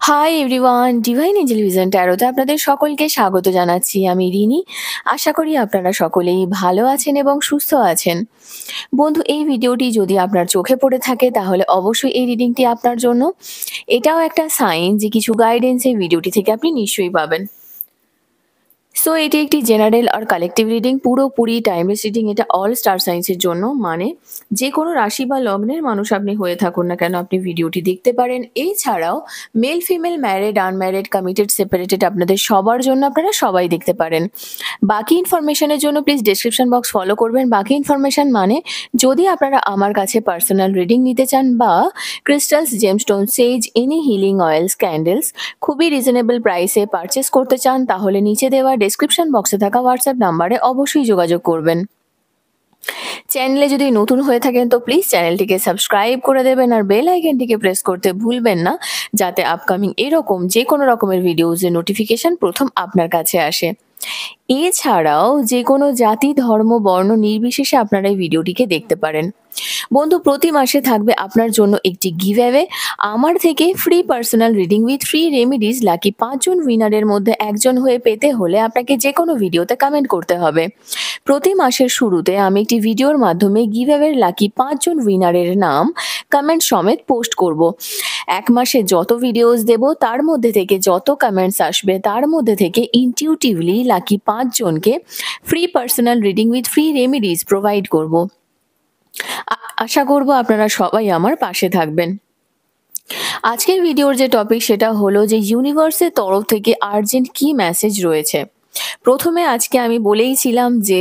High everyone, Divine Angel Vision ট্যারোতে আপনাদের সকলকে স্বাগত জানাচ্ছি। আমি রিনি। আশা করি আপনারা সকলেই ভালো আছেন এবং সুস্থ আছেন। বন্ধু, এই ভিডিওটি যদি আপনার চোখে পড়ে থাকে তাহলে অবশ্যই এই রিডিংটি আপনার জন্য। এটাও একটা সাইন যে কিছু গাইডেন্স এই ভিডিওটি থেকে আপনি নিশ্চয়ই পাবেন। সো এটি একটি জেনারেল আর কালেকটিভ রিডিং, পুরোপুরি টাইমলেস রিডিং। এটা অল স্টার সাইন্সের জন্য, মানে যে কোনো রাশি বা লগ্নের মানুষ আপনি হয়ে থাকুন না কেন আপনি ভিডিওটি দেখতে পারেন। এছাড়াও male female, married unmarried, committed separated, আপনাদের সবার জন্য আপনারা সবাই দেখতে পারেন। বাকি ইনফরমেশনের জন্য প্লিজ ডেসক্রিপশন বক্স ফলো করবেন। বাকি ইনফরমেশন মানে যদি আপনারা আমার কাছে পার্সোনাল রিডিং নিতে চান বা ক্রিস্টালস, জেমস্টোন, সেজ, এনি হিলিং অয়েলস, ক্যান্ডেলস খুবই রিজনেবল প্রাইসে পারচেস করতে চান, তাহলে নিচে দেওয়া ডেসক্রিপশন বক্সে থাকা হোয়াটসঅ্যাপ নাম্বারে অবশ্যই যোগাযোগ করবেন। চ্যানেলে যদি নতুন হয়ে থাকেন তো প্লিজ চ্যানেলটিকে সাবস্ক্রাইব করে দেবেন আর বেল আইকনটিকে প্রেস করতে ভুলবেন না, যাতে আপকামিং এরকম যে কোনো রকমের ভিডিওজের নোটিফিকেশন প্রথম আপনার কাছে আসে। এছাড়াও যে কোনো জাতি, ধর্ম, বর্ণ নির্বিশেষে আপনারা এই ভিডিওটিকে দেখতে পারেন। বন্ধু, প্রতি মাসে থাকবে আপনার জন্য একটি গিভঅ্যাওয়ে আমার থেকে, free personal reading with free remedies. Lucky 5 জন উইনারের মধ্যে একজন হয়ে পেতে হলে আপনাকে যে কোনো ভিডিওতে কমেন্ট করতে হবে। প্রতি মাসের শুরুতে আমি একটি ভিডিওর মাধ্যমে গিভঅ্যাওয়ের লাকি 5 জন উইনারের নাম কমেন্ট সমেত পোস্ট করব। এক মাসে যত ভিডিওস দেব তার মধ্যে থেকে যত কমেন্টস আসবে তার মধ্যে থেকে ইনটিউটিভলি লাকি 5 জনকে free personal reading with free remedies provide করব। আশা করব আপনারা সবাই আমার পাশে থাকবেন। আজকের ভিডিওর যে টপিক সেটা হলো যে ইউনিভার্সের তরফ থেকে আর্জেন্ট কি মেসেজ রয়েছে। প্রথমে আজকে আমি বলেইছিলাম যে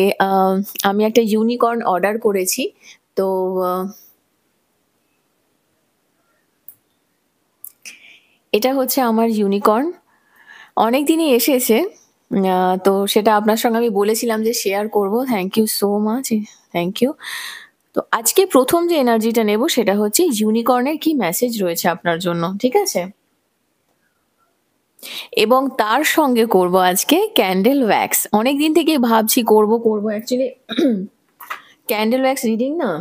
আমি একটা ইউনিকর্ন অর্ডার করেছি। তো এটা হচ্ছে আমার ইউনিকর্ন। অনেক দিনই এসেছে। তো সেটা আপনার সঙ্গে আমি বলেছিলাম যে শেয়ার করব। Thank you so much. Thank you. তো আজকে প্রথম যে এনার্জিটা নেব সেটা হচ্ছে ইউনিকর্নের কি মেসেজ রয়েছে আপনার জন্য, ঠিক আছে? এবং তার সঙ্গে করব আজকে ক্যান্ডেল ওয়্যাক্স। অনেক দিন থেকে ভাবছি করব অ্যাকচুয়ালি ক্যান্ডেল ওয়্যাক্স রিডিং না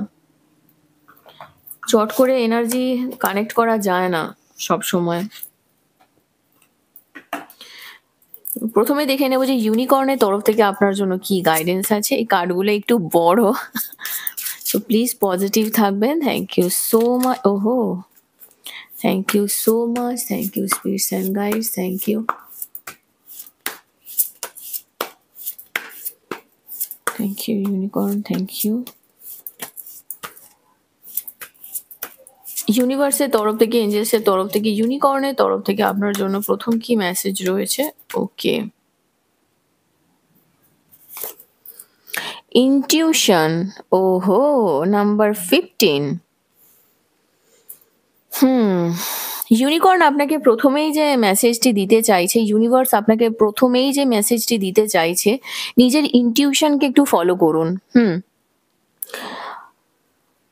চট করে এনার্জি কানেক্ট করা যায় না সব সময়। প্রথমে দেখে নেব যে ইউনিকর্নের তরফ থেকে আপনার জন্য কি গাইডেন্স আছে। এই কার্ডগুলো একটু বড়, সো প্লিজ পজিটিভ থাকবেন। Thank you so much. ওহো, thank you so much. Thank you spirits and guides. Thank you. Thank you unicorn. Thank you. ইউনিভার্সের তরফ থেকে, এঞ্জেলসের তরফ থেকে, ইউনিকর্নের তরফ থেকে আপনার জন্য প্রথম কি মেসেজ রয়েছে। ওকে, ইনটিউশন। ওহো, নাম্বার 15। ইউনিকর্ন আপনাকে প্রথমেই যে মেসেজটি দিতে চাইছে, ইউনিভার্স আপনাকে প্রথমেই যে মেসেজটি দিতে চাইছে, নিজের ইনটিউশনকে একটু ফলো করুন।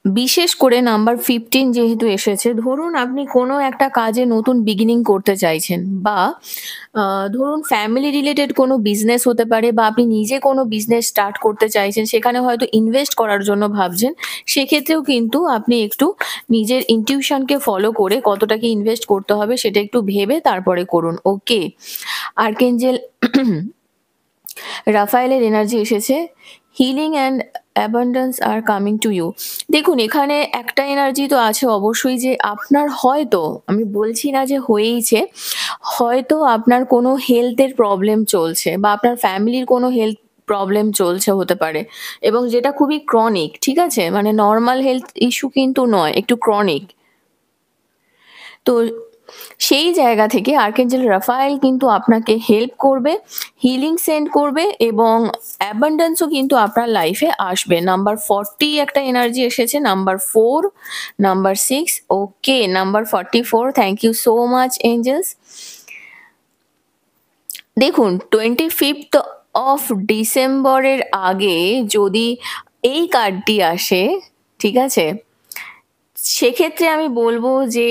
বিশেষ করে নাম্বার 15 যেহেতু এসেছে, ধরুন আপনি কোনো একটা কাজে নতুন বিগিনিং করতে চাইছেন, বা ধরুন ফ্যামিলি রিলেটেড কোনো বিজনেস হতে পারে, বা আপনি নিজে কোনো বিজনেস স্টার্ট করতে চাইছেন, সেখানে হয়তো ইনভেস্ট করার জন্য ভাবছেন। সেক্ষেত্রেও কিন্তু আপনি একটু নিজের ইনটিউশনকে ফলো করে কতটা কি ইনভেস্ট করতে হবে সেটা একটু ভেবে তারপরে করুন। ওকে, আর্কেঞ্জেল রাফায়েলের এনার্জি এসেছে, healing and abundance are coming to you. দেখুন, এখানে একটা এনার্জি তো আছে অবশ্যই যে আপনার হয়তো, আমি বলছি না যে হয়েইছে, হয়তো আপনার কোনো হেলথের প্রবলেম চলছে বা আপনার ফ্যামিলির কোনো হেলথ প্রবলেম চলছে হতে পারে, এবং যেটা খুবই ক্রনিক, ঠিক আছে? মানে নর্মাল হেলথ ইস্যু কিন্তু নয়, একটু ক্রনিক। তো সেই জায়গা থেকে আর্কেঞ্জেল রাফায়েল কিন্তু আপনাকে হেল্প করবে, হিলিং সেন্ড করবে, এবং অ্যাবান্ডেন্সও কিন্তু আপনার লাইফে আসবে। নাম্বার 40 একটা এনার্জি এসেছে, number 4, number 6। Okay, number 44। Thank you so much angels. দেখুন, 25th অফ ডিসেম্বরের আগে যদি এই কার্ডটি আসে, ঠিক আছে, সেক্ষেত্রে আমি বলবো যে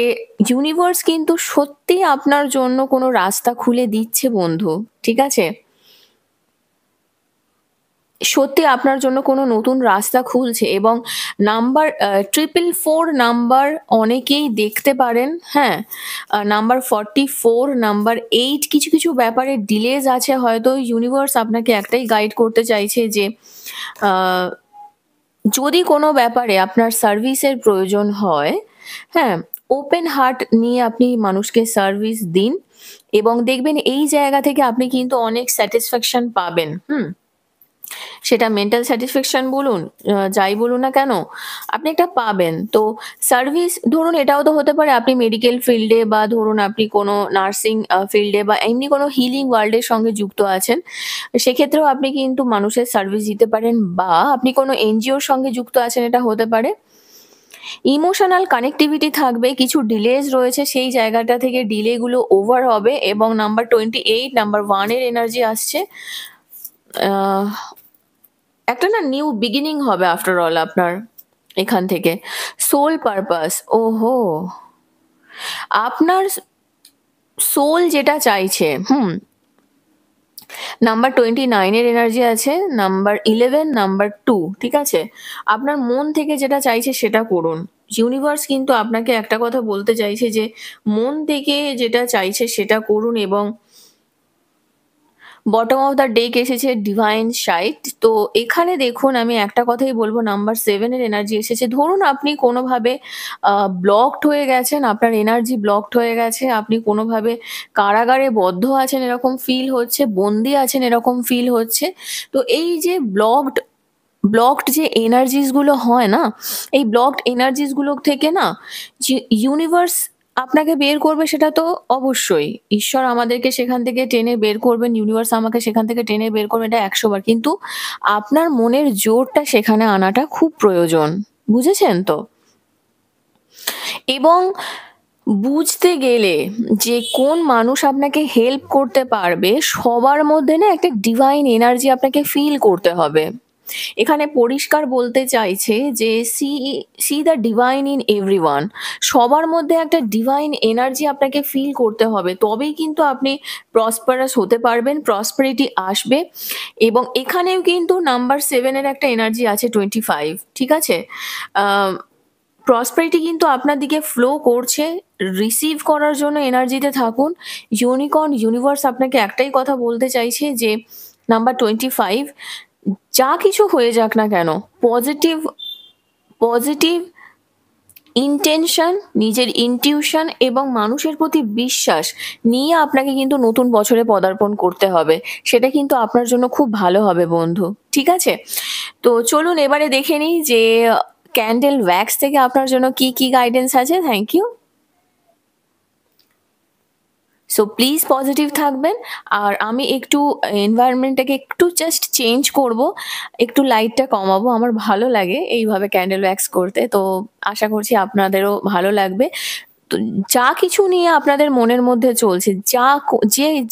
ইউনিভার্স কিন্তু সত্যি আপনার জন্য কোনো রাস্তা খুলে দিচ্ছে বন্ধু, ঠিক আছে? সত্যি আপনার জন্য কোনো নতুন রাস্তা খুলছে এবং নাম্বার 444 নাম্বার অনেকেই দেখতে পারেন, হ্যাঁ? নাম্বার 44, নাম্বার 8 কিছু ব্যাপারে ডিলেজ আছে হয়তো ইউনিভার্স আপনাকে একটাই গাইড করতে চাইছে যে আ যদি কোনো ব্যাপারে আপনার সার্ভিসের প্রয়োজন হয়, হ্যাঁ? ওপেন হার্ট নিয়ে আপনি মানুষকে সার্ভিস দিন এবং দেখবেন এই জায়গা থেকে আপনি কিন্তু অনেক স্যাটিসফ্যাকশন পাবেন, হুম? সেটা মেন্টাল স্যাটিসফ্যাকশন বলুন, যাই বলুন না কেন, আপনি একটা পাবেন। তো সার্ভিস ধরুন এটাও তো হতে পারে আপনি মেডিকেল ফিল্ডে বা ধরুন আপনি কোনো নার্সিং ফিল্ডে বা এমনি কোনো হিলিং ওয়ার্ল্ড এর সঙ্গে যুক্ত আছেন। সেক্ষেত্রেও আপনি কিন্তু মানুষের সার্ভিস দিতে পারেন বা আপনি কোনো এনজিওর সঙ্গে যুক্ত আছেন এটা হতে পারে। ইমোশনাল কানেক্টিভিটি থাকবে, কিছু ডিলেজ রয়েছে সেই জায়গাটা থেকে ডিলেগুলো ওভার হবে এবং নাম্বার 28 নাম্বার 1 এর এনার্জি আসছে। আহ একটা না নিউ বিগিনিং হবে আফটার অল আপনার এখান থেকে। সোল পারপাস, ওহো! আপনার সোল যেটা চাইছে, হুম? নাম্বার 29 এর এনার্জি আছে, নাম্বার 11, নাম্বার 2, ঠিক আছে? আপনার মন থেকে যেটা চাইছে সেটা করুন। ইউনিভার্স কিন্তু আপনাকে একটা কথা বলতে চাইছে যে মন থেকে যেটা চাইছে সেটা করুন এবং বটম অফ দ্য ডেক এসেছে ডিভাইন সাইট। তো এখানে দেখুন আমি একটা কথাই বলবো, নাম্বার 7 এর এনার্জি এসেছে। ধরুন আপনি কোনোভাবে ব্লকড হয়ে গেছেন, আপনার এনার্জি ব্লকড হয়ে গেছে, আপনি কোনোভাবে কারাগারে বদ্ধ আছেন এরকম ফিল হচ্ছে, বন্দি আছেন এরকম ফিল হচ্ছে। তো এই যে ব্লকড যে এনার্জিস গুলো হয় না, এই ব্লকড এনার্জিস গুলো থেকে না যে ইউনিভার্স আপনাকে বের করবে সেটা তো অবশ্যই। ঈশ্বর আমাদেরকে সেখান থেকে টেনে বের করবেন, ইউনিভার্স আমাকে সেখান থেকে টেনে বের করবে এটা ১০০ বার। কিন্তু আপনার মনের জোরটা সেখানে আনাটা খুব প্রয়োজন। বুঝেছেন তো? এবং বুঝতে গেলে যে কোন মানুষ আপনাকে হেল্প করতে পারবে, সবার মধ্যে না একটা ডিভাইন এনার্জি আপনাকে ফিল করতে হবে। এখানে পরিষ্কার বলতে চাইছে যে C the divine in everyone. সবার মধ্যে একটা ডিভাইন এনার্জি আপনাকে ফিল করতে হবে। তবেই কিন্তু আপনি প্রসপারাস হতে পারবেন, প্রসপারিটি আসবে এবং এখানেও কিন্তু নাম্বার 7 এর একটা এনার্জি আছে 25, ঠিক আছে? আ প্রসপারিটি কিন্তু আপনার দিকে ফ্লো করছে। রিসিভ করার জন্য এনার্জিতে থাকুন। ইউনিকর্ন ইউনিভার্স আপনাকে একটাই কথা বলতে চাইছে যে নাম্বার 25, যা কিছু হয়ে যাক না কেন, পজিটিভ পজিটিভ ইনটেনশন, নিজের ইনটিউশন এবং মানুষের প্রতি বিশ্বাস নিয়ে আপনাকে কিন্তু নতুন বছরে পদার্পণ করতে হবে। সেটা কিন্তু আপনার জন্য খুব ভালো হবে বন্ধু। ঠিক আছে? তো চলুন এবারে দেখে নিই যে ক্যান্ডেল ওয়্যাক্স থেকে আপনার জন্য কি গাইডেন্স আছে? Thank you. So please positive থাকবেন। আর আমি একটু এনভায়রনমেন্টটাকে একটু জাস্ট চেঞ্জ করব। একটু লাইটটা কমাবো। আমার ভালো লাগে এইভাবে ক্যান্ডেল ওয়্যাক্স করতে। তো আশা করছি আপনাদেরও ভালো লাগবে। তো যা কিছু নিয়ে আপনাদের মনের মধ্যে চলছে, যা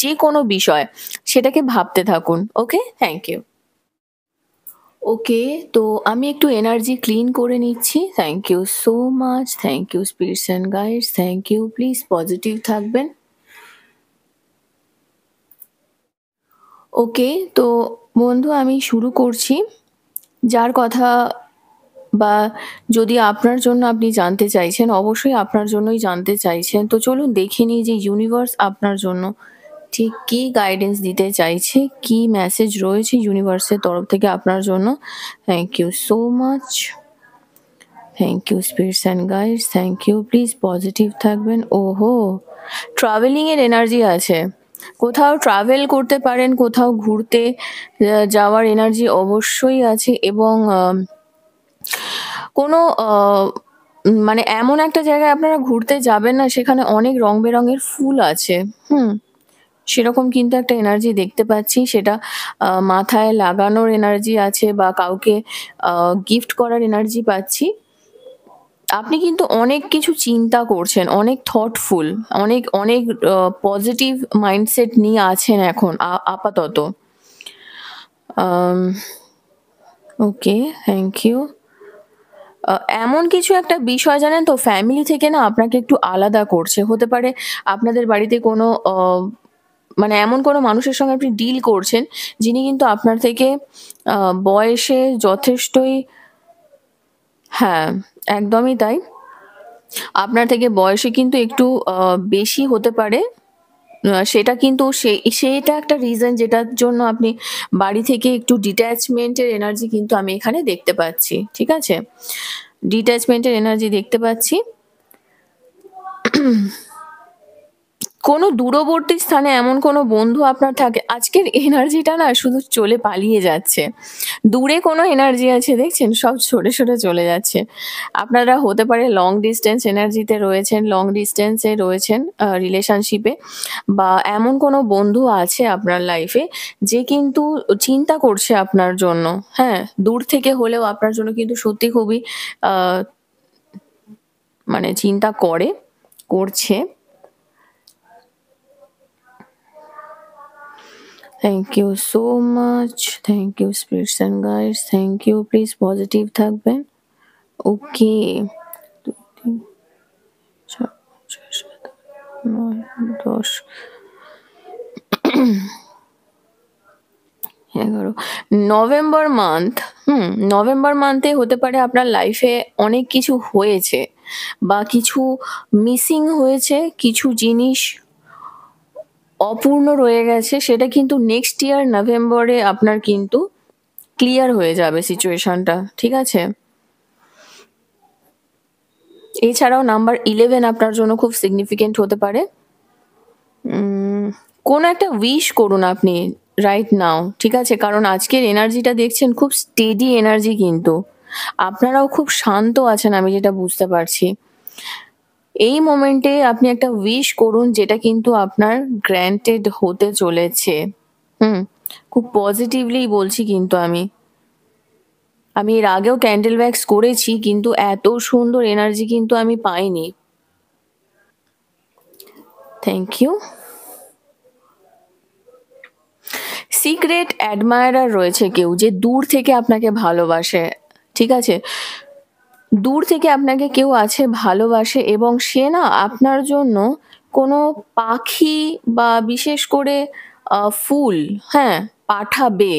যে কোনো বিষয় সেটাকে ভাবতে থাকুন। ওকে? Thank you. ওকে, তো আমি একটু এনার্জি ক্লিন করে নিচ্ছি। Thank you so much. Thank you spirits and guides. Thank you. Please positive থাকবেন। ওকে, তো বন্ধু আমি শুরু করছি। যার কথা বা যদি আপনার জন্য আপনি জানতে চাইছেন, অবশ্যই আপনার জন্যই জানতে চাইছেন। তো চলুন দেখে নিই যে ইউনিভার্স আপনার জন্য ঠিক কী গাইডেন্স দিতে চাইছে, কী মেসেজ রয়েছে ইউনিভার্সের তরফ থেকে আপনার জন্য। Thank you so much. Thank you spirits and guides. Thank you. Please positive থাকবেন। ওহো! ট্রাভেলিং এর এনার্জি আছে। কোথাও ট্রাভেল করতে পারেন, কোথাও ঘুরতে যাওয়ার এনার্জি অবশ্যই আছে এবং কোনো মানে এমন একটা জায়গায় আপনারা ঘুরতে যাবেন না সেখানে অনেক রং-বেরঙের ফুল আছে। হুম? সেরকম কিন্তু একটা এনার্জি দেখতে পাচ্ছি। সেটা মাথায় লাগানোর এনার্জি আছে বা কাউকে আ গিফট করার এনার্জি পাচ্ছি। আপনি কিন্তু অনেক কিছু চিন্তা করছেন, অনেক থটফুল, অনেক পজিটিভ মাইন্ডসেট নিয়ে আছেন এখন আপাতত। আম ওকে, থ্যাংক ইউ। আ এমন কিছু একটা বিষয় জানেন তো ফ্যামিলি থেকে না আপনাকে একটু আলাদা করছে। হতে পারে আপনাদের বাড়িতে কোনো মানে এমন কোনো মানুষের সঙ্গে আপনি ডিল করছেন যিনি কিন্তু আপনার থেকে বয়সে যথেষ্টই, হ্যাঁ, একদমই তাই। আপনার থেকে বয়সে কিন্তু একটু বেশি হতে পারে। সেটা কিন্তু সেটা একটা রিজন যেটার জন্য আপনি বাড়ি থেকে একটু ডিট্যাচমেন্টের এনার্জি কিন্তু আমি এখানে দেখতে পাচ্ছি। ঠিক আছে? ডিট্যাচমেন্টের এনার্জি দেখতে পাচ্ছি। কোনো দূরবর্তী স্থানে এমন কোনো বন্ধু আপনার থাকে, আজকের এনার্জিটা না শুধু চলে পালিয়ে যাচ্ছে। দূরে কোনো এনার্জি আছে দেখছেন? সব সরে, সরে চলে যাচ্ছে। আপনারা হতে পারে লং ডিসট্যান্স এনার্জিতে রয়েছেন, লং ডিসট্যান্সে রয়েছেন রিলেশনশিপে, বা এমন কোনো বন্ধু আছে আপনার লাইফে যে কিন্তু চিন্তা করছে আপনার জন্য। হ্যাঁ? দূর থেকে হলেও আপনার জন্য কিন্তু সত্যি খুবই আ মানে চিন্তা করছে। Thank you so much. Thank you spirits and guides. Thank you. Please positive থাকবেন। ওকে। ২, ৩, ৪, ৫, ৬, ৭, ৯, ১০, ১১ November month. নভেম্বর মান্থে হতে পারে আপনার লাইফে অনেক কিছু হয়েছে বা কিছু মিসিং হয়েছে, কিছু জিনিস অপূর্ণ রয়ে গেছে। সেটা কিন্তু নেক্সট ইয়ার নভেম্বরে আপনার কিন্তু ক্লিয়ার হয়ে যাবে সিচুয়েশনটা। ঠিক আছে? এছাড়াও নাম্বার 11 আপনার জন্য খুব সিগনিফিকেন্ট হতে পারে। কোনো একটা উইশ করুন আপনি রাইট নাও। ঠিক আছে? কারণ আজকের এনার্জিটা দেখছেন খুব স্টেডি এনার্জি কিন্তু। আপনারাও খুব শান্ত আছেন আমি যেটা বুঝতে পারছি। এই মোমেন্টে আপনি একটা উইশ করুন যেটা কিন্তু আপনার গ্র্যান্টেড হতে চলেছে। খুব পজিটিভলি বলছি কিন্তু আমি। আমি এর আগেও ক্যান্ডেল ওয়্যাক্স করেছি কিন্তু এত সুন্দর এনার্জি কিন্তু আমি পাইনি। Thank you. সিক্রেট অ্যাডমায়ারার রয়েছে কেউ যে দূর থেকে আপনাকে ভালোবাসে। ঠিক আছে? দূর থেকে আপনাকে কেউ আছে ভালোবাসে এবং সে না আপনার জন্য কোনো পাখি বা বিশেষ করে ফুল, হ্যাঁ, পাঠাবে।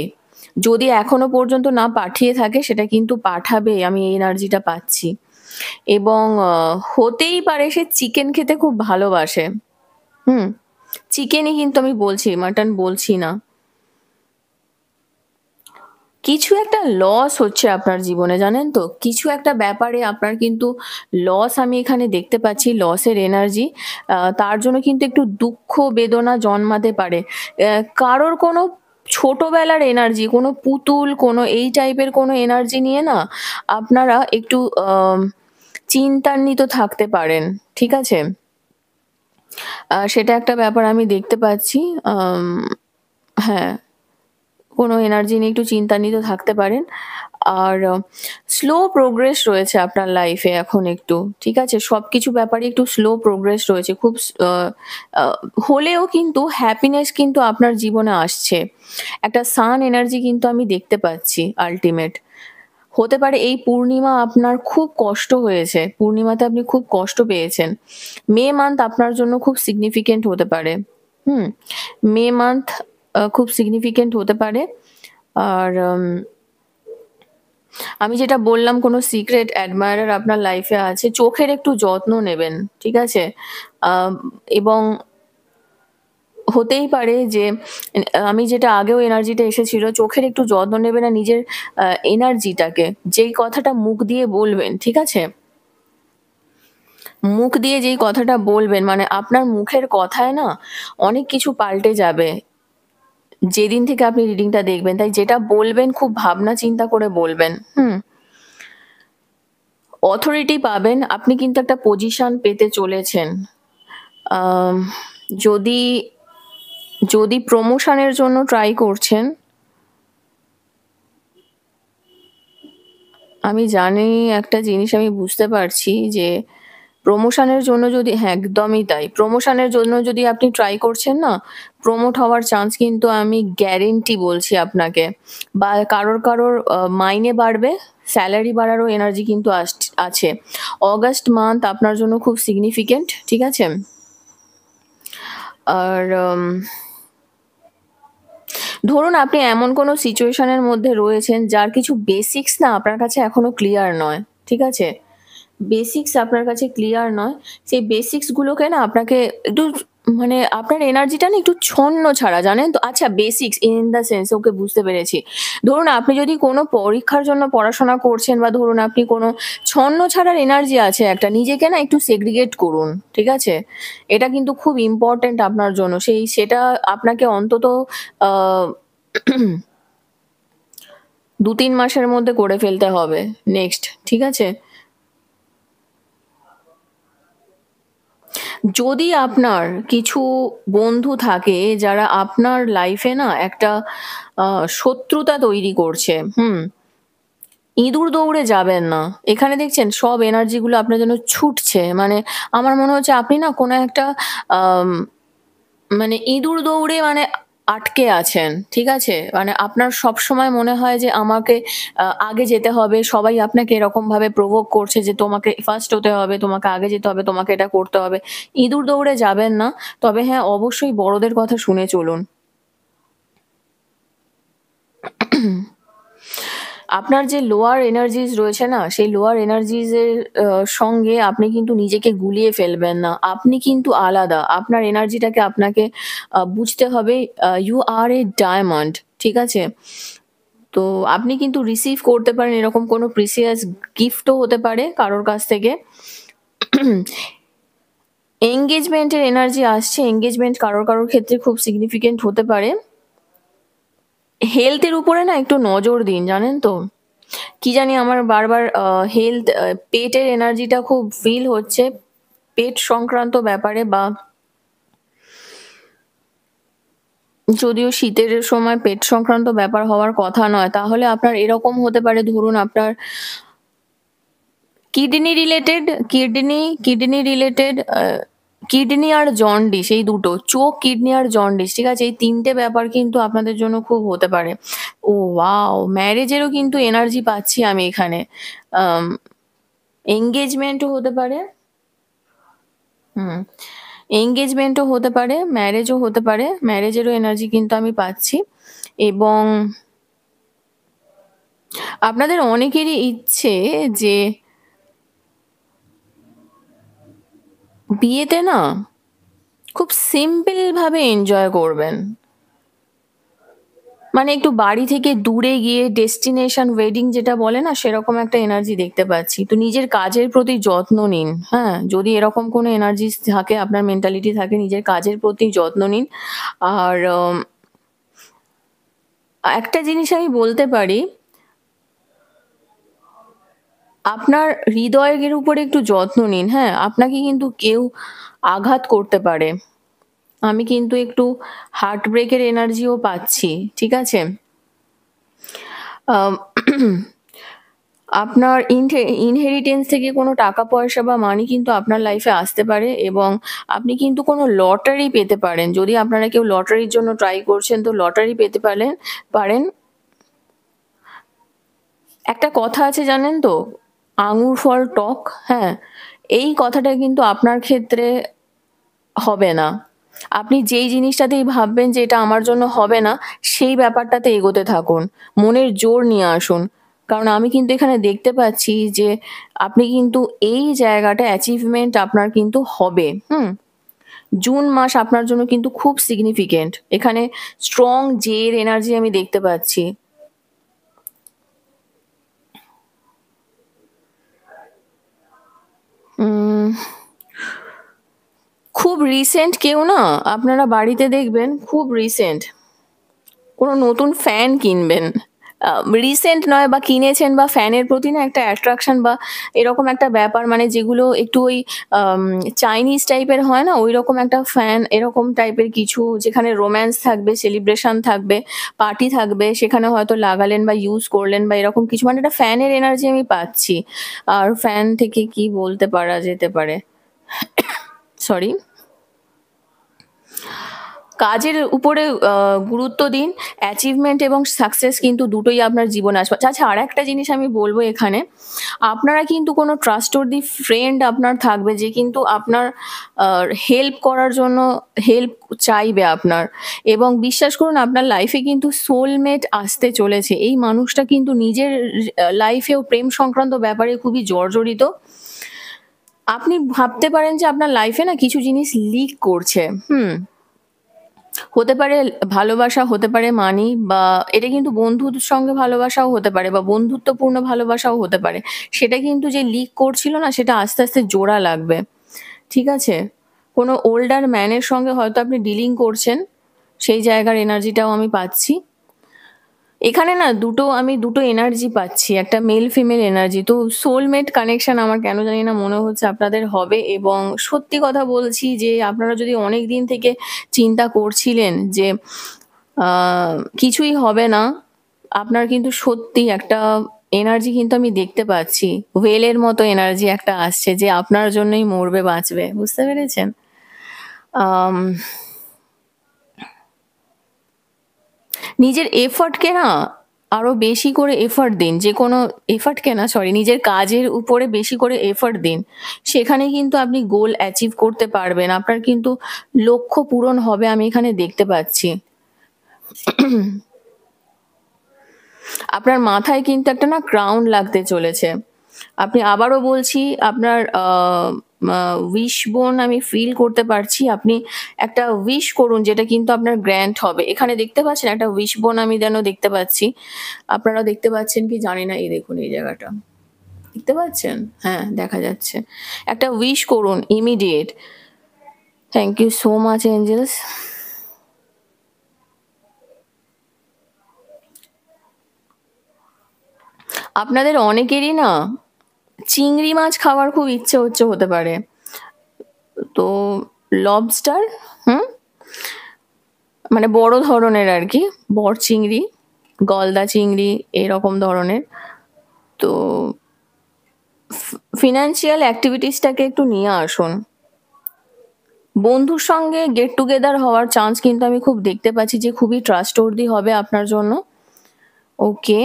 যদি এখনো পর্যন্ত না পাঠিয়ে থাকে সেটা কিন্তু পাঠাবে, আমি এই এনার্জিটা পাচ্ছি। এবং হতেই পারে সে চিকেন খেতে খুব ভালোবাসে। চিকেনই কিন্তু আমি বলছি, মাটন বলছি না। কিছু একটা লস হচ্ছে আপনার জীবনে জানেন তো? কিছু একটা ব্যাপারে আপনার কিন্তু লস আমি এখানে দেখতে পাচ্ছি, লসের এনার্জি। তার জন্য কিন্তু একটু দুঃখ বেদনা জন্মাতে পারে। কারোর কোনো ছোটবেলার এনার্জি, কোনো পুতুল, কোনো এই টাইপের কোনো এনার্জি নিয়ে না আপনারা একটু চিন্তান্বিত থাকতে পারেন। ঠিক আছে? সেটা একটা ব্যাপার আমি দেখতে পাচ্ছি। হ্যাঁ। কোনো এনার্জি নিয়ে একটু চিন্তান্বিত থাকতে পারেন। আর স্লো প্রোগ্রেস রয়েছে আপনার লাইফে এখন একটু। ঠিক আছে? সবকিছু ব্যাপারে একটু স্লো প্রোগ্রেস রয়েছে। খুব আ আ হলেও কিন্তু হ্যাপিনেস কিন্তু আপনার জীবনে আসছে। একটা সান এনার্জি কিন্তু আমি দেখতে পাচ্ছি আল্টিমেট। হতে পারে এই পূর্ণিমা আপনার খুব কষ্ট হয়েছে। পূর্ণিমাতে আপনি খুব কষ্ট পেয়েছেন। মে মান্থ আপনার জন্য খুব সিগনিফিকেন্ট হতে পারে। হুম? মে মান্থ খুব সিগনিফিকেন্ট হতে পারে। আর আমি যেটা বললাম কোনো সিক্রেট অ্যাডমায়ারার আপনার লাইফে আছে। চোখের একটু যত্ন নেবেন। ঠিক আছে? আম এবং হতেই পারে যে আমি যেটা আগেও এনার্জিটা এসেছিল, চোখের একটু যত্ন নেবেন আর নিজের এনার্জিটাকে, যেই কথাটা মুখ দিয়ে বলবেন, ঠিক আছে? মুখ দিয়ে যেই কথাটা বলবেন মানে আপনার মুখের কথায় না অনেক কিছু পাল্টে যাবে। যেদিন থেকে আপনি রিডিংটা দেখবেন। তাই যেটা বলবেন খুব ভাবনা চিন্তা করে বলবেন। অথরিটি পাবেন। আপনি কিন্তু একটা পজিশন পেতে চলেছেন। আম যদি যদি প্রমোশনের জন্য ট্রাই করছেন, আমি জানি একটা জিনিস আমি বুঝতে পারছি যে প্রমোশনের জন্য যদি, হ্যাঁ, একদমই তাই। প্রমোশনের জন্য যদি আপনি ট্রাই করছেন না, প্রমোট হওয়ার চান্স কিন্তু আমি গ্যারেন্টি বলছি আপনাকে। বা কারোর মাইনে বাড়বে, স্যালারি বাড়ারও এনার্জি কিন্তু আছে। অগাস্ট মান্থ আপনার জন্য খুব সিগনিফিকেন্ট, ঠিক আছে? আর ধরুন আপনি এমন কোনো সিচুয়েশনের মধ্যে রয়েছেন যার কিছু বেসিক্স না আপনার কাছে এখনো ক্লিয়ার নয়। ঠিক আছে? বেসিক্স আপনার কাছে ক্লিয়ার নয়। সেই বেসিক্স গুলোকে না আপনাকে একটু মানে আপনার এনার্জিটা না একটু ছন্ন ছাড়া, জানেন তো? আচ্ছা, বেসিক্স ইন দ্য সেন্স, ওকে, বুঝতে পেরেছি। ধরুন আপনি যদি কোনো পরীক্ষার জন্য পড়াশোনা করছেন বা ধরুন আপনি কোনো ছন্ন ছাড়ার এনার্জি আছে একটা, নিজেকে না একটু সেগ্রিগেট করুন। ঠিক আছে? এটা কিন্তু খুব ইম্পোর্টেন্ট আপনার জন্য। সেটা আপনাকে অন্তত আ ২-৩ মাসের মধ্যে করে ফেলতে হবে নেক্সট। ঠিক আছে? যদি আপনার কিছু বন্ধু থাকে যারা আপনার লাইফে না একটা আ শত্রুতা তৈরি করছে, হুম? ইঁদুর দৌড়ে যাবেন না। এখানে দেখছেন সব এনার্জি গুলো আপনার জন্য ছুটছে। মানে আমার মনে হচ্ছে আপনি না কোনো একটা আম মানে ইঁদুর দৌড়ে মানে আটকে আছেন। ঠিক আছে? মানে আপনার সবসময় মনে হয় যে আমাকে আগে যেতে হবে। সবাই আপনাকে এরকমভাবে প্রভোক করছে যে তোমাকে ফার্স্ট হতে হবে, তোমাকে আগে যেতে হবে, তোমাকে এটা করতে হবে। ইঁদুর দৌড়ে যাবেন না। তবে হ্যাঁ, অবশ্যই বড়দের কথা শুনে চলুন। আপনার যে লোয়ার এনার্জিস রয়েছে না, সেই লোয়ার এনার্জিস এর সঙ্গে আপনি কিন্তু নিজেকে গুলিয়ে ফেলবেন না। আপনি কিন্তু আলাদা। আপনার এনার্জিটাকে আপনাকে বুঝতে হবে, ইউ আর এ ডায়মন্ড। ঠিক আছে? তো আপনি কিন্তু রিসিভ করতে পারেন এরকম কোনো প্রিসিয়াস গিফটও হতে পারে কারোর কাছ থেকে। এনগেজমেন্ট এর এনার্জি আসছে। এনগেজমেন্ট কারোর ক্ষেত্রে খুব সিগনিফিক্যান্ট হতে পারে। হেলথ এর উপরে না একটু নজর দিন, জানেন তো? কি জানি আমার বারবার হেলথ পেটের এনার্জিটা খুব ফিল হচ্ছে। পেট সংক্রান্ত ব্যাপারে বা যদিও শীতের সময় পেট সংক্রান্ত ব্যাপার হওয়ার কথা নয়। তাহলে আপনার এরকম হতে পারে, ধরুন আপনার kidney related, kidney related kidney আর জন্ডিস, এই দুটো। চোখ, কিডনি আর জন্ডিস, ঠিক আছে? এই ৩ টে ব্যাপার কিন্তু আপনাদের জন্য খুব হতে পারে। ও ওয়াও! ম্যারেজেরও কিন্তু এনার্জি পাচ্ছি আমি এখানে। আম এনগেজমেন্টও হতে পারে। হুম। এনগেজমেন্টও হতে পারে, ম্যারেজও হতে পারে। ম্যারেজেরও এনার্জি কিন্তু আমি পাচ্ছি। এবং আপনাদের অনেকেরই ইচ্ছে যে বিয়েতে না খুব সিম্পল ভাবে এনজয় করবেন। মানে একটু বাড়ি থেকে দূরে গিয়ে ডেস্টিনেশন ওয়েডিং যেটা বলে না, সেরকম একটা এনার্জি দেখতে পাচ্ছি। তো নিজের কাজের প্রতি যত্ন নিন, হ্যাঁ? যদি এরকম কোনো এনার্জিস থাকে, আপনার মেন্টালিটি থাকে, নিজের কাজের প্রতি যত্ন নিন। আর একটা জিনিস আমি বলতে পারি, আপনার হৃদয়ের উপরে একটু যত্ন নিন, হ্যাঁ? আপনাকে কিন্তু কেউ আঘাত করতে পারে। আমি কিন্তু একটু হার্ট ব্রেক এর এনার্জিও পাচ্ছি। ঠিক আছে? আম আপনার ইনহেরিটেন্স থেকে কোনো টাকা-পয়সা বা মানি কিন্তু আপনার লাইফে আসতে পারে এবং আপনি কিন্তু কোনো লটারি পেতে পারেন। যদি আপনারা কেউ লটারির জন্য ট্রাই করছেন, তো লটারি পেতে পারেন। একটা কথা আছে, জানেন তো? আঙুর ফল টক, হ্যাঁ? এই কথাটা কিন্তু আপনার ক্ষেত্রে হবে না। আপনি যেই জিনিসটাতেই ভাববেন যে এটা আমার জন্য হবে না, সেই ব্যাপারটাতে এগোতে থাকুন। মনের জোর নিয়ে আসুন। কারণ আমি কিন্তু এখানে দেখতে পাচ্ছি যে আপনি কিন্তু এই জায়গাটা অ্যাচিভমেন্ট আপনার কিন্তু হবে। হুম? জুন মাস আপনার জন্য কিন্তু খুব সিগনিফিক্যান্ট। এখানে স্ট্রং জের এনার্জি আমি দেখতে পাচ্ছি। উম খুব রিসেন্ট কেউ না আপনারা বাড়িতে দেখবেন, খুব রিসেন্ট কোনো নতুন ফ্যান কিনবেন। আ রিসেন্ট নয় বা কিনেছেন, বা ফ্যানের প্রতি না একটা অ্যাট্রাকশন বা এরকম একটা ব্যাপার, মানে যেগুলো একটু ওই আম চাইনিজ টাইপের হয় না? ঐরকম একটা ফ্যান, এরকম টাইপের কিছু, যেখানে রোম্যান্স থাকবে, সেলিব্রেশন থাকবে, পার্টি থাকবে, সেখানে হয়তো লাগালেন বা ইউজ করলেন বা এরকম কিছু। মানে একটা ফ্যানের এনার্জি আমি পাচ্ছি। আর ফ্যান থেকে কি বলতে পারা যেতে পারে? সরি। কাজের উপরে গুরুত্ব দিন। অ্যাচিভমেন্ট এবং সাকসেস কিন্তু দুটোই আপনার জীবনে আসবে। আচ্ছা, আরেকটা জিনিস আমি বলব এখানে, আপনারা কিন্তু কোনো ট্রাস্টওয়ার্দি ফ্রেন্ড আপনার থাকবে যে কিন্তু আপনার আ হেল্প করার জন্য হেল্প চাইবে আপনার, এবং বিশ্বাস করুন আপনার লাইফে কিন্তু সোলমেট আসতে চলেছে। এই মানুষটা কিন্তু নিজের লাইফেও প্রেম সংক্রান্ত ব্যাপারে খুবই জর্জরিত। আপনি ভাবতে পারেন যে আপনার লাইফে না কিছু জিনিস লিক করছে। হতে পারে ভালোবাসা, হতে পারে মানি, বা এটা কিন্তু বন্ধুর সঙ্গে ভালোবাসাও হতে পারে বা বন্ধুত্বপূর্ণ ভালোবাসাও হতে পারে। সেটা কিন্তু যে লিক করছিল না, সেটা আস্তে, আস্তে জোড়া লাগবে। ঠিক আছে? কোনো ওল্ডার ম্যানের সঙ্গে হয়তো আপনি ডিলিং করছেন। সেই জায়গার এনার্জিটাও আমি পাচ্ছি। এখানে না আমি দুটো এনার্জি পাচ্ছি। একটা মেল ফিমেল এনার্জি। তো সোলমেট কানেকশন আমার কেন জানি না মনে হচ্ছে আপনাদের হবে, এবং সত্যি কথা বলছি যে আপনারা যদি অনেকদিন থেকে চিন্তা করছিলেন যে আ কিছুই হবে না, আপনার কিন্তু সত্যি একটা এনার্জি কিন্তু আমি দেখতে পাচ্ছি। হোয়েলের মতো এনার্জি একটা আসছে যে আপনার জন্যই মরবে বাঁচবে। বুঝতে পেরেছেন? আম নিজের এফর্টকে না আরো বেশি করে এফর্ট দিন। যেকোনো এফর্টকে না, সরি, নিজের কাজের উপরে বেশি করে এফর্ট দিন। সেখানে কিন্তু আপনি গোল অ্যাচিভ করতে পারবেন। আপনার কিন্তু লক্ষ্য পূরণ হবে, আমি এখানে দেখতে পাচ্ছি। আপনার মাথায় কিন্তু একটা না ক্রাউন লাগতে চলেছে। আপনি, আবারও বলছি, আপনার উইশ বোন আমি ফিল করতে পারছি। আপনি একটা উইশ করুন যেটা কিন্তু আপনার গ্র্যান্ট হবে। এখানে দেখতে পাচ্ছেন একটা উইশ বোন আমি যেন দেখতে পাচ্ছি। আপনারা দেখতে পাচ্ছেন কি জানি না, এই দেখুন এই জায়গাটা। দেখতে পাচ্ছেন? হ্যাঁ, দেখা যাচ্ছে। একটা উইশ করুন immediate. Thank you so much angels. আপনাদের অনেকেরই না চিংড়ি মাছ খাওয়ার খুব ইচ্ছে হতে পারে। তো লবস্টার, হুম? মানে বড় ধরনের আরকি, বড় চিংড়ি, গলদা চিংড়ি এরকম ধরনের। তো ফিন্যান্সিয়াল অ্যাক্টিভিটিসটাকে একটু নিয়ে আসুন। বন্ধুর সঙ্গে গেট টুগেদার হওয়ার চান্স কিন্তু আমি খুব দেখতে পাচ্ছি যে খুবই ট্রাস্টওয়ার্দি হবে আপনার জন্য। ওকে।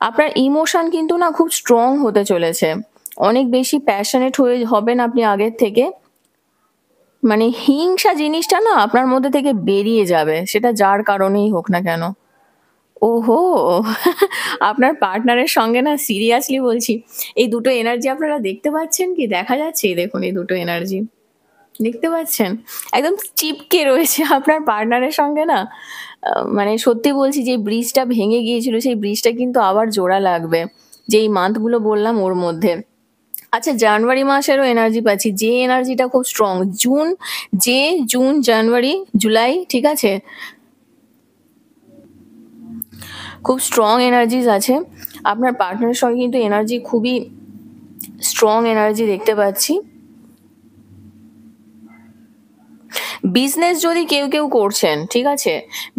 আপনার ইমোশন কিন্তু না খুব স্ট্রং হতে চলেছে। অনেক বেশি প্যাশনেট হবেন আপনি আগের থেকে। মানে হিংসা জিনিসটা না আপনার মধ্যে থেকে বেরিয়ে যাবে। সেটা যার কারণেই হোক না কেন। ওহো! আপনার পার্টনারের সঙ্গে না সিরিয়াসলি বলছি, এই দুটো এনার্জি আপনারা দেখতে পাচ্ছেন কি? দেখা যাচ্ছে? এই দেখুন এই দুটো এনার্জি। দেখতে পাচ্ছেন? একদম চিপকে রয়েছে আপনার পার্টনারের সঙ্গে না। মানে সত্যি বলছি, যে ব্রিজটা ভেঙে গিয়েছিল সেই ব্রিজটা কিন্তু আবার জোড়া লাগবে। যেই মান্থ গুলো বললাম ওর মধ্যে। আচ্ছা, জানুয়ারি মাসেরও এনার্জি পাচ্ছি। যে এনার্জিটা খুব স্ট্রং। জুন, জানুয়ারি, জুলাই, ঠিক আছে? খুব স্ট্রং এনার্জিস আছে। আপনার পার্টনারের সঙ্গে কিন্তু এনার্জি খুবই স্ট্রং এনার্জি দেখতে পাচ্ছি। বিজনেস যদি কেউ করছেন, ঠিক আছে?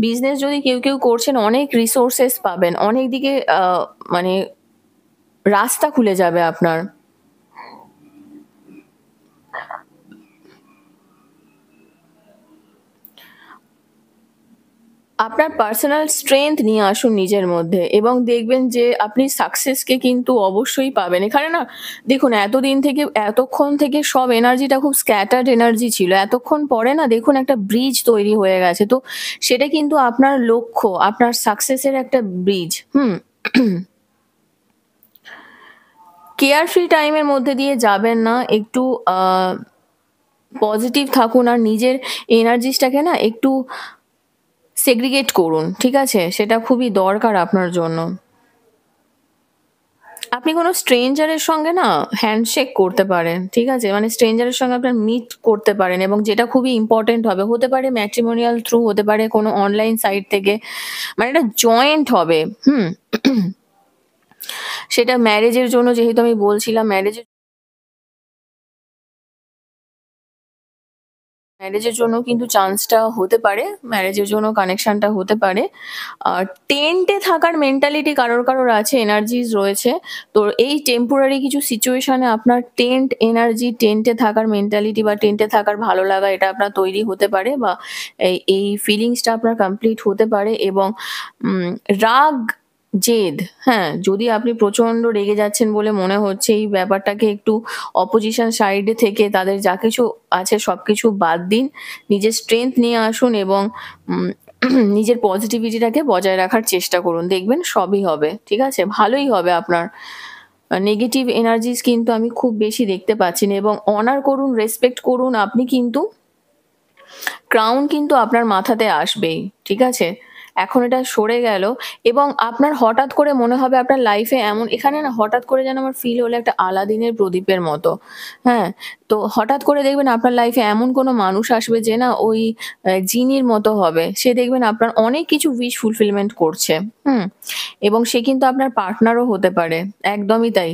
বিজনেস যদি কেউ করছেন, অনেক রিসোর্সেস পাবেন। অনেক দিকে মানে রাস্তা খুলে যাবে আপনার। আপনার পার্সোনাল স্ট্রেংথ নিয়ে আসুন নিজের মধ্যে, এবং দেখবেন যে আপনি সাকসেসকে কিন্তু অবশ্যই পাবেন। এখানে না দেখুন, এতক্ষণ থেকে সব এনার্জিটা খুব স্ক্যাটার্ড এনার্জি ছিল। এতক্ষণ পরে না দেখুন একটা ব্রিজ তৈরি হয়ে গেছে। তো সেটা কিন্তু আপনার লক্ষ্য, আপনার সাকসেসের একটা ব্রিজ। কেয়ার ফ্রি টাইমের মধ্যে দিয়ে যাবেন না। একটু আ পজিটিভ থাকুন আর নিজের এনার্জিসটাকে না একটু সেগ্রিগেট করুন। ঠিক আছে? সেটা খুবই দরকার আপনার জন্য। আপনি কোনো স্ট্রেঞ্জারের সঙ্গে না হ্যান্ডশেক করতে পারেন। ঠিক আছে? মানে স্ট্রেঞ্জারের সঙ্গে আপনার মিট করতে পারেন, এবং যেটা খুবই ইম্পোর্টেন্ট হবে। হতে পারে ম্যাট্রিমোনিয়াল থ্রু, হতে পারে কোনো অনলাইন সাইট থেকে। মানে এটা জয়েন্ট হবে। হুম? সেটা ম্যারেজের জন্য, যেহেতু আমি বলছিলাম, ম্যারেজের জন্য কিন্তু চান্সটা হতে পারে, ম্যারেজের জন্য কানেকশনটা হতে পারে। আর টেন্টে থাকার মেন্টালিটি কারোর আছে, এনার্জিস রয়েছে। তো এই টেম্পোরারি কিছু সিচুয়েশনে আপনার টেন্টে থাকার মেন্টালিটি বা টেন্টে থাকার ভালো লাগা এটা আপনার তৈরি হতে পারে, বা এই ফিলিংসটা আপনার কমপ্লিট হতে পারে। এবং রাগ, জেদ, হ্যাঁ, যদি আপনি প্রচন্ড রেগে যাচ্ছেন বলে মনে হচ্ছে, এই ব্যাপারটাকে একটু অপোজিশন সাইডে থেকে তাদের যা কিছু আছে সবকিছু বাদ দিন, নিজের স্ট্রেংথ নিয়ে আসুন এবং নিজের পজিটিভিটিটাকে বজায় রাখার চেষ্টা করুন। দেখবেন সবই হবে, ঠিক আছে, ভালোই হবে। আপনার নেগেটিভ এনার্জিস কিন্তু আমি খুব বেশি দেখতে পাচ্ছি না। এবং অনার করুন, রেসপেক্ট করুন, আপনি কিন্তু ক্রাউন কিন্তু আপনার মাথাতে আসবেই, ঠিক আছে? এখন এটা সরে গেল এবং আপনার হঠাৎ করে মনে হবে আপনার লাইফে এমন, এখানে না হঠাৎ করে যেন আমার ফিল হলো একটা আলাদিনের প্রদীপের মতো, হ্যাঁ? তো হঠাৎ করে দেখবেন আপনার লাইফে এমন কোনো মানুষ আসবে যে না ওই জিনির মতো হবে। সে দেখবেন আপনার অনেক কিছু উইশ ফুলফিলমেন্ট করছে, এবং সে কিন্তু আপনার পার্টনারও হতে পারে। একদমই তাই।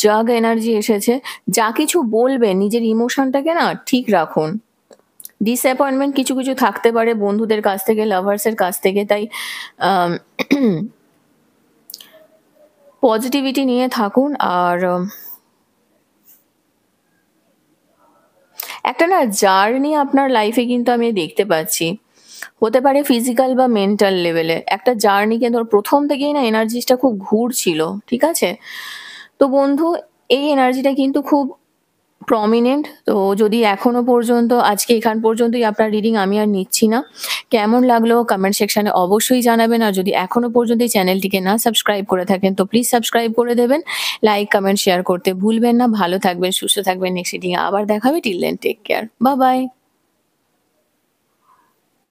জাগ এনার্জি এসেছে। যা কিছু বলবেন নিজের ইমোশনটাকে না ঠিক রাখুন। ডিসঅ্যাপয়েন্টমেন্ট কিছু থাকতে পারে বন্ধুদের কাছ থেকে, লাভার্সের কাছ থেকে। তাই পজিটিভিটি নিয়ে থাকুন। আর একটা না জার্নি আপনার লাইফে কিন্তু আমি দেখতে পাচ্ছি। হতে পারে ফিজিক্যাল বা মেন্টাল লেভেলে। একটা জার্নি কিন্তু প্রথম থেকেই না এনার্জিসটা খুব ঘুরছিল, ঠিক আছে? তো বন্ধু, এই এনার্জিটা কিন্তু খুব প্রমিনেন্ট। তো যদি এখনো পর্যন্ত আজকে এখান পর্যন্তই আপনার রিডিং আমি আর নিচ্ছি না। কেমন লাগলো কমেন্ট সেকশনে অবশ্যই জানাবেন। আর যদি এখনো পর্যন্ত এই চ্যানেলটিকে না সাবস্ক্রাইব করে থাকেন তো প্লিজ সাবস্ক্রাইব করে দেবেন। লাইক, কমেন্ট, শেয়ার করতে ভুলবেন না। ভালো থাকবেন, সুস্থ থাকবেন। নেক্সট রিডিং এ আবার দেখা হবে। Till then take care. Bye by.